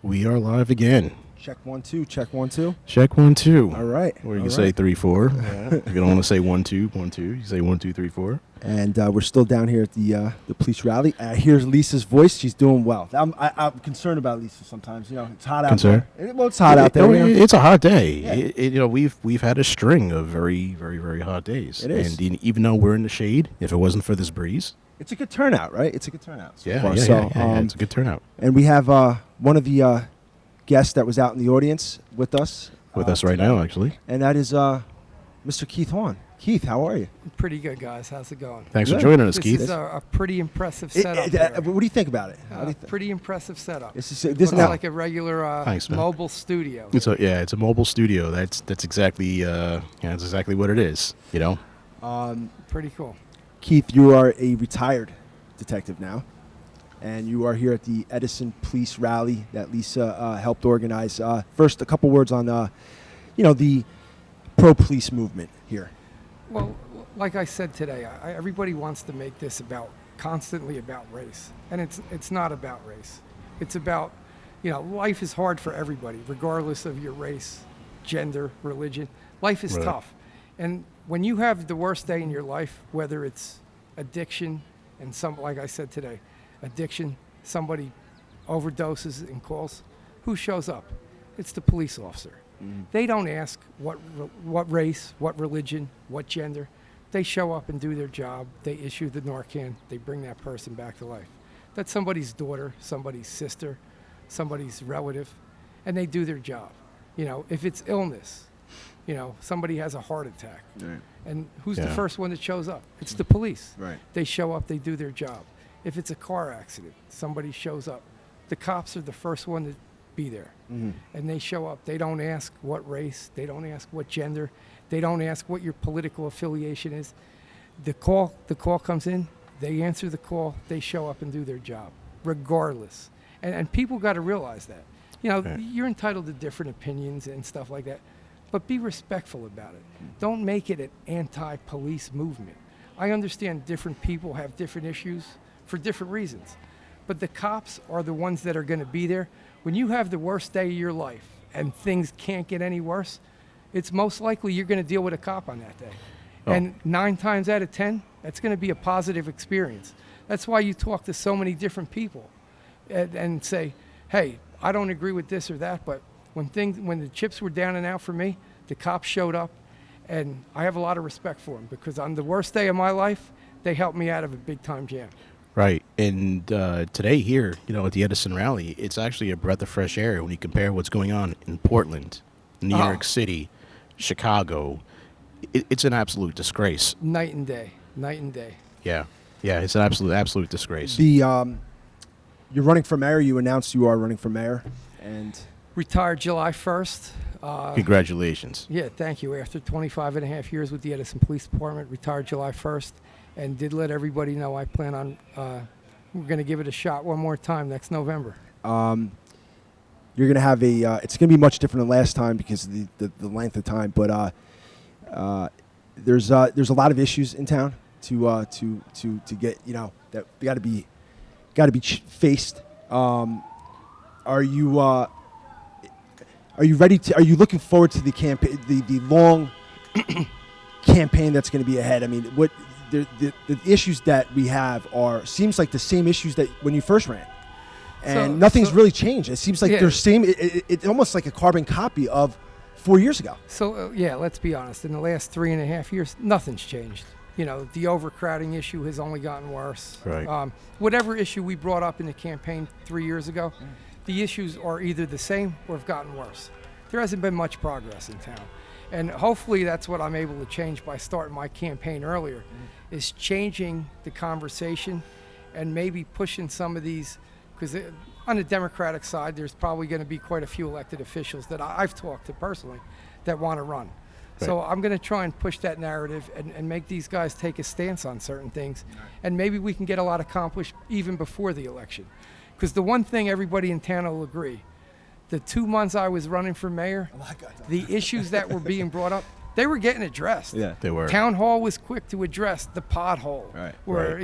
We are live again. Check 1 2. Check 1 2. Check 1 2. All right. Or you can say 3 4. Yeah. You don't want to say 1 2 1 2. You say 1 2 3 4. And we're still down here at the police rally. Here's Lisa's voice. She's doing well. I'm concerned about Lisa sometimes. You know, it's hot out there. Well, it's hot out there. It's a hot day. Yeah. We've had a string of very, very, very hot days. It is. And even though we're in the shade, if it wasn't for this breeze, it's a good turnout, right? It's a good turnout. So far. It's a good turnout. And we have one of the guests that was out in the audience with us. With us right now, actually. And that is Mr. Keith Hahn. Keith, how are you? Pretty good, guys. How's it going? Thanks for joining us, this Keith. This is a pretty impressive setup. What do you think about it? Pretty impressive setup. This looks like a regular mobile studio. It's a mobile studio. That's exactly that's exactly what it is. You know. Pretty cool. Keith, you are a retired detective now, and you are here at the Edison Police Rally that Lisa helped organize. First, a couple words on the pro-police movement here. Well, like I said today, everybody wants to make this constantly about race, and it's not about race. It's about, life is hard for everybody, regardless of your race, gender, religion. Life is tough, and when you have the worst day in your life, whether it's addiction, and like I said today, addiction, somebody overdoses and calls, who shows up? It's the police officer. Mm-hmm. They don't ask what race, what religion, what gender. They show up and do their job. They issue the Narcan. They bring that person back to life. That's somebody's daughter, somebody's sister, somebody's relative, and they do their job. If it's illness, somebody has a heart attack. Right. And who's the first one that shows up? It's the police. Right. They show up, they do their job. If it's a car accident, somebody shows up. The cops are the first one to be there. Mm-hmm. And they show up. They don't ask what race. They don't ask what gender. They don't ask what your political affiliation is. The call comes in. They answer the call. They show up and do their job, regardless. And people got to realize that. You're entitled to different opinions and stuff like that, but be respectful about it. Don't make it an anti-police movement. I understand different people have different issues for different reasons, but the cops are the ones that are going to be there. When you have the worst day of your life and things can't get any worse, it's most likely you're going to deal with a cop on that day. Oh. And 9 times out of 10, that's going to be a positive experience. That's why you talk to so many different people and say, hey, I don't agree with this or that, but when the chips were down and out for me, the cops showed up, and I have a lot of respect for them because on the worst day of my life, they helped me out of a big-time jam. Right, and today here, at the Edison Rally, it's actually a breath of fresh air when you compare what's going on in Portland, New York City, Chicago. It's an absolute disgrace. Night and day. Yeah, it's an absolute disgrace. You're running for mayor. You announced you are running for mayor, and retired July 1st. Congratulations. Yeah, thank you. After 25 and a half years with the Edison Police Department, retired July 1st. And did let everybody know I plan on, we're going to give it a shot one more time next November. You're going to have it's going to be much different than last time because of the length of time. But there's a lot of issues in town to get, that got to be faced. Are you ready to? Are you looking forward to the campaign, the long campaign that's going to be ahead? I mean, what? The issues that we have seems like the same issues that when you first ran, and nothing's really changed. It seems like they're same. It's almost like a carbon copy of 4 years ago. So let's be honest. In the last 3.5 years, nothing's changed. The overcrowding issue has only gotten worse. Right. Whatever issue we brought up in the campaign 3 years ago, the issues are either the same or have gotten worse. There hasn't been much progress in town. And hopefully that's what I'm able to change by starting my campaign earlier, is changing the conversation and maybe pushing some of these, because on the Democratic side, there's probably going to be quite a few elected officials that I've talked to personally that want to run. Right. So I'm going to try and push that narrative and make these guys take a stance on certain things. And maybe we can get a lot accomplished even before the election. Because the one thing everybody in town will agree, the 2 months I was running for mayor, the issues that were being brought up, they were getting addressed. Yeah, they were. Town hall was quick to address the pothole, right. or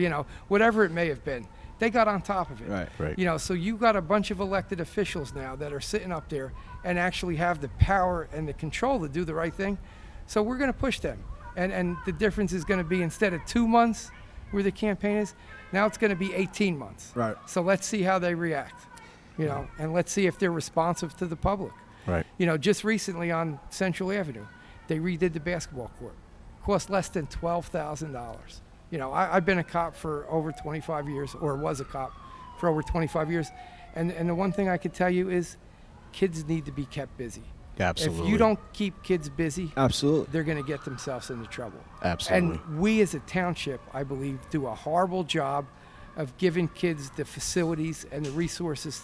whatever it may have been. They got on top of it. Right. You know, so you got a bunch of elected officials now that are sitting up there and actually have the power and the control to do the right thing. So we're going to push them. And the difference is going to be, instead of 2 months where the campaign is, now it's going to be 18 months. Right. So let's see how they react, you know, and let's see if they're responsive to the public. Right. You know, just recently on Central Avenue, they redid the basketball court. Cost less than $12,000. You know, I've been a cop for over 25 years, or was a cop for over 25 years. And the one thing I could tell you is kids need to be kept busy. Absolutely. If you don't keep kids busy, Absolutely. they're going to get themselves into trouble. Absolutely. And we as a township, I believe, do a horrible job of giving kids the facilities and the resources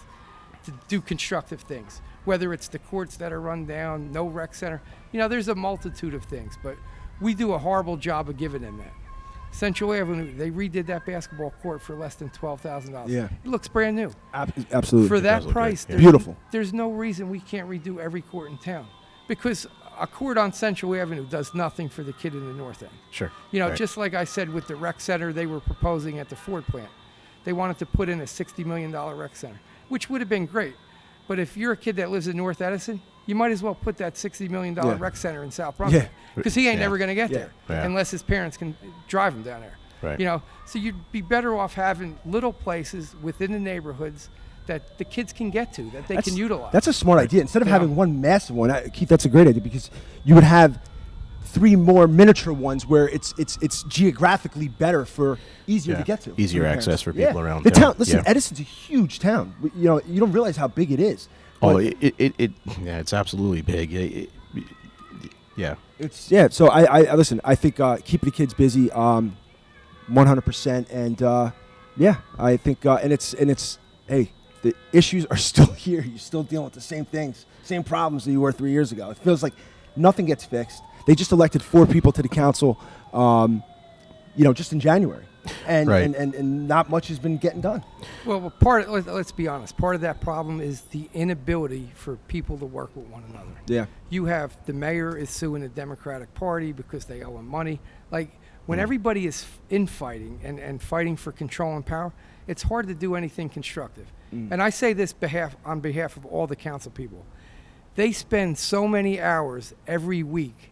to do constructive things. Whether it's the courts that are run down, no rec center. You know, there's a multitude of things, but we do a horrible job of giving them that. Central Avenue, they redid that basketball court for less than $12,000. Yeah. It looks brand new. Absolutely. For that does look price, good, yeah. Beautiful. There's no reason we can't redo every court in town, because a court on Central Avenue does nothing for the kid in the north end. Sure. You know, Right. just like I said with the rec center they were proposing at the Ford plant. They wanted to put in a $60 million rec center, which would have been great. But if you're a kid that lives in North Edison, you might as well put that $60 million Yeah. rec center in South Brunswick, because he ain't Yeah. never going to get Yeah. there Yeah. unless his parents can drive him down there. Right. You know, so you'd be better off having little places within the neighborhoods that the kids can get to, that they can utilize. That's a smart idea. Instead of Yeah. having one massive one, Keith, that's a great idea, because you would have 3 more miniature ones where it's geographically better for easier to get to. Easier for access parents. for people around the town. town. Listen, Yeah. Edison's a huge town. You know, you don't realize how big it is. Oh, But yeah, it's absolutely big. Yeah. So I listen. I think keeping the kids busy, 100%, and yeah, I think and it's hey, the issues are still here. You're still dealing with the same things, same problems that you were 3 years ago. It feels like nothing gets fixed. They just elected 4 people to the council, you know, just in January, and Right. and not much has been getting done. Well, let's be honest. Part of that problem is the inability for people to work with one another. Yeah. You have the mayor is suing the Democratic Party because they owe him money. Like, when everybody is infighting and fighting for control and power, it's hard to do anything constructive. And I say this on behalf of all the council people. They spend so many hours every week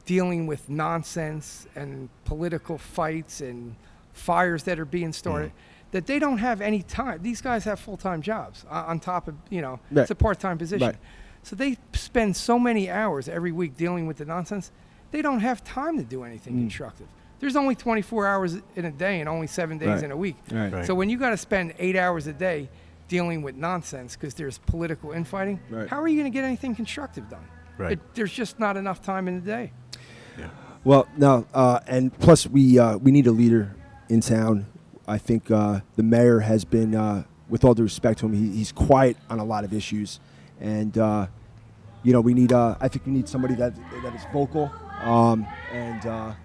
dealing with nonsense and political fights and fires that are being started that they don't have any time. These guys have full-time jobs on top of, you know, Right. it's a part-time position. Right. So they spend so many hours every week dealing with the nonsense, they don't have time to do anything constructive. There's only 24 hours in a day and only 7 days Right. in a week. Right. Right. So when you got to spend 8 hours a day dealing with nonsense because there's political infighting, Right. how are you going to get anything constructive done? Right. There's just not enough time in the day. Well, no, and plus we need a leader in town. I think the mayor has been, with all due respect to him, he's quiet on a lot of issues, and you know, we need. I think we need somebody that is vocal. And I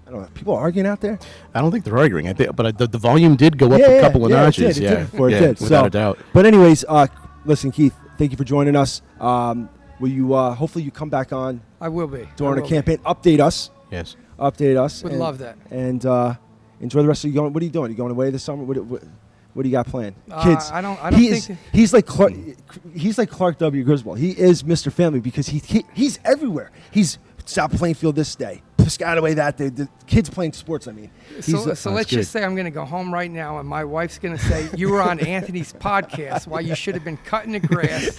don't know. People are arguing out there. I don't think they're arguing. I think, but the volume did go up Yeah, a couple of yeah, notches. It did before it did. Without So, a doubt. But anyways, listen, Keith, thank you for joining us. Will you hopefully you come back on I will be. during I a will campaign? Update us. Yes. Update us. Would and- love that. And enjoy the rest of you going. What are you doing? Are you going away this summer? What do you got planned? Kids. I don't think. He's like Clark. He's like Clark W. Griswold. He is Mr. Family because he's everywhere. He's South Plainfield this day, Piscataway that day. The kids playing sports. I mean, So let's good. just say I'm going to go home right now, and my wife's going to say you were on Anthony's podcast while you should have been cutting the grass,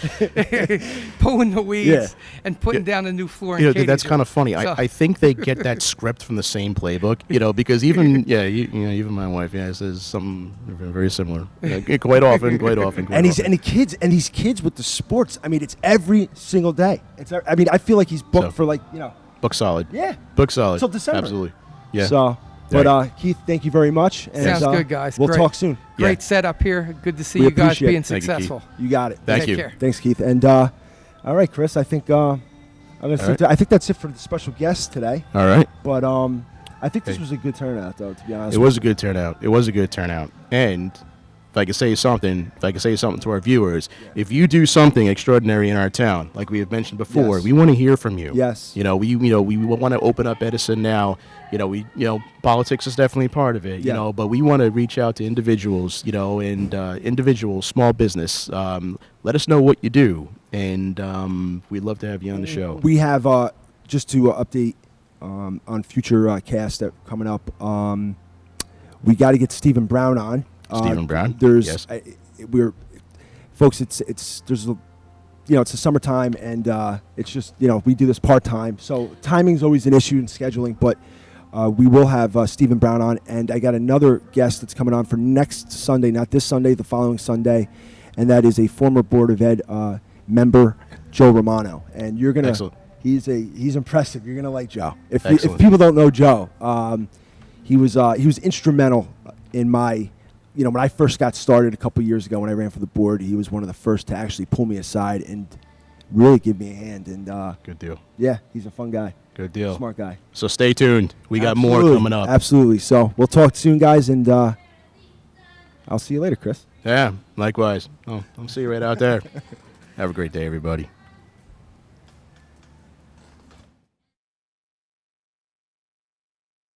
pulling the weeds, Yeah. and putting down a new floor. You know, in Katie's that's room. kind of funny. So- I think they get that script from the same playbook, you know, because even even my wife, says something very similar, quite often. and these kids with the sports. I mean, it's every single day. I mean, I feel like he's booked So- for book solid. Yeah. Book solid. Till December. Absolutely. Yeah. So, but Keith, thank you very much. And, Sounds good, guys. We'll Great. talk soon. Great Yeah. setup here. Good to see We you guys appreciate it. being Thank you, Keith. successful. You got it. Thank Take you. care. Thanks, Keith. And all right, Chris. I think I'm gonna sit right. there. I think that's it for the special guest today. All right. But I think this Hey. was a good turnout, though. To be honest, It was a good turnout. And if I could say something to our viewers, if you do something extraordinary in our town, like we have mentioned before, Yes. we want to hear from you. Yes. We want to open up Edison Now. Politics is definitely part of it. Yeah. But we want to reach out to individuals. And individuals, small business. Let us know what you do, and we'd love to have you on the show. We have just to update on future casts that are coming up. We got to get Stephen Brown on. Stephen Brown. There's Yes. folks. It's the summertime, and it's just we do this part time, so timing's always an issue in scheduling. But we will have Stephen Brown on, and I got another guest that's coming on for next Sunday, not this Sunday, the following Sunday, and that is a former Board of Ed member, Joe Romano, and you're gonna. Excellent. He's impressive. You're gonna like Joe. If Excellent. people don't know Joe, he was instrumental in my. When I first got started a couple years ago when I ran for the board, he was one of the first to actually pull me aside and really give me a hand. And Good deal. yeah, he's a fun guy. Good deal. Smart guy. So stay tuned. We got more Absolutely. coming up. Absolutely. So we'll talk soon, guys, and I'll see you later, Chris. Yeah, likewise. Oh, I'll see you right out there. Have a great day, everybody.